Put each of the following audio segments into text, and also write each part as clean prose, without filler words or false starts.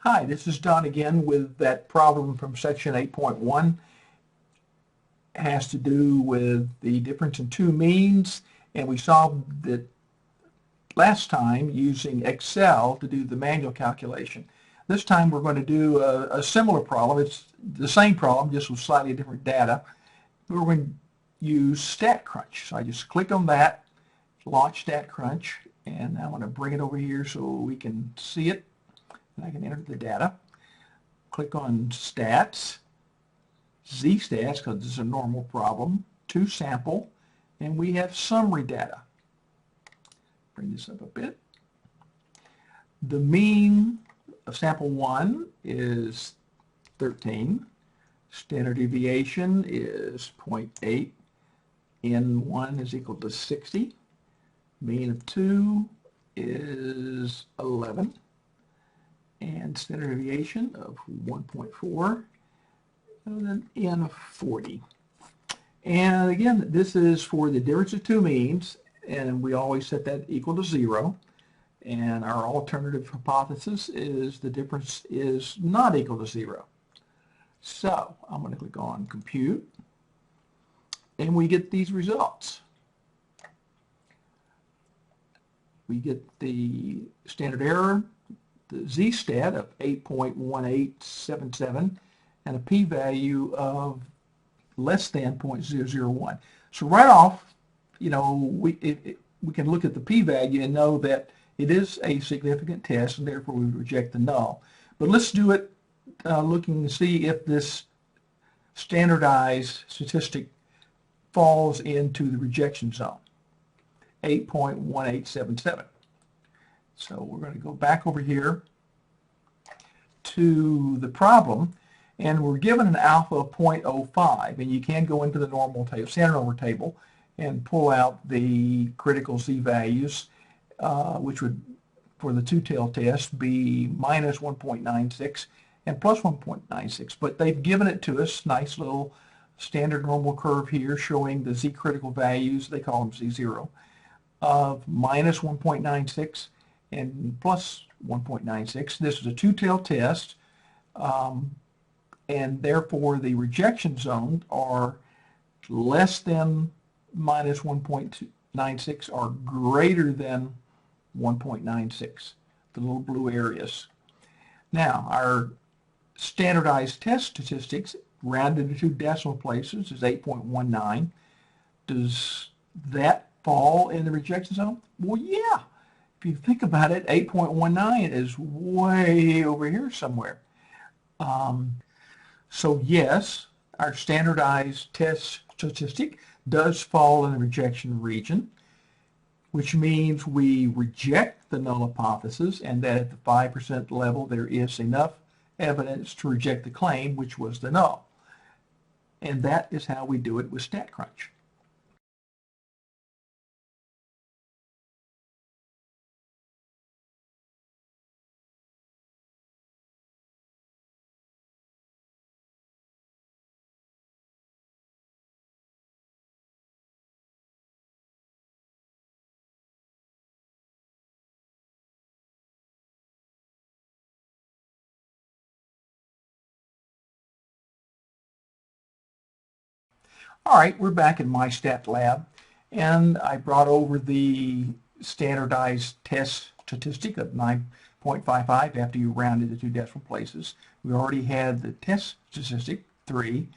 Hi, this is Don again with that problem from section 8.1. It has to do with the difference in two means, and we solved it last time using Excel to do the manual calculation. This time we're going to do a similar problem. It's the same problem, just with slightly different data. We're going to use StatCrunch. So I just click on that, launch StatCrunch, and I want to bring it over here so we can see it. And I can enter the data. Click on Stats, Z-Stats, because this is a normal problem, to Sample, and we have summary data. Bring this up a bit. The mean of sample 1 is 13. Standard deviation is 0.8. N1 is equal to 60. Mean of 2 is 11. And standard deviation of 1.4, and then N of 40. And again, this is for the difference of two means, and we always set that equal to 0. And our alternative hypothesis is the difference is not equal to 0. So I'm going to click on Compute, and we get these results. We get the standard error, the z-stat of 8.1877, and a p-value of less than 0.001. So right off, you know, we can look at the p-value and know that it is a significant test, and therefore we reject the null. But let's do it looking to see if this standardized statistic falls into the rejection zone, 8.1877. So we're going to go back over here to the problem, and we're given an alpha of 0.05, and you can go into the normal table, standard normal table, and pull out the critical z-values, which would, for the two-tailed test, be minus 1.96 and plus 1.96. But they've given it to us, nice little standard normal curve here showing the z-critical values, they call them z0, of minus 1.96 and plus 1.96. This is a two-tailed test, and therefore the rejection zones are less than minus 1.96 or greater than 1.96, the little blue areas. Now, our standardized test statistics rounded to two decimal places is 8.19. Does that fall in the rejection zone? Well, yeah. If you think about it, 8.19 is way over here somewhere. So yes, our standardized test statistic does fall in the rejection region, which means we reject the null hypothesis, and that at the 5% level there is enough evidence to reject the claim, which was the null. And that is how we do it with StatCrunch. All right, we're back in my stat lab, and I brought over the standardized test statistic of 9.55 after you rounded the two decimal places. We already had the test statistic, 3,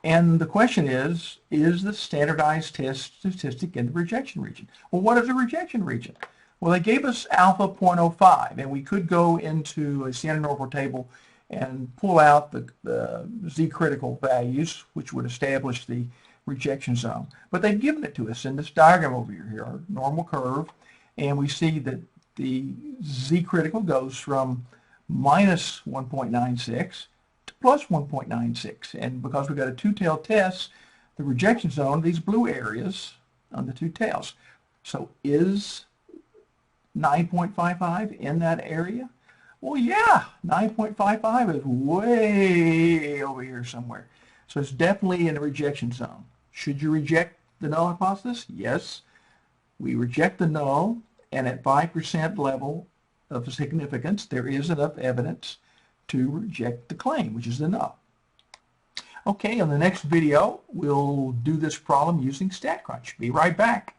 and the question is the standardized test statistic in the rejection region? Well, what is the rejection region? Well, they gave us alpha 0.05, and we could go into a standard normal table and pull out the z-critical values, which would establish the rejection zone. But they've given it to us in this diagram over here, our normal curve, and we see that the z-critical goes from minus 1.96 to plus 1.96. And because we've got a two-tailed test, the rejection zone, these blue areas on the two tails. So is 9.55 in that area? Well, yeah, 9.55 is way over here somewhere. So it's definitely in the rejection zone. Should you reject the null hypothesis? Yes. We reject the null, and at 5% level of significance, there is enough evidence to reject the claim, which is the null. Okay, on the next video, we'll do this problem using StatCrunch. Be right back.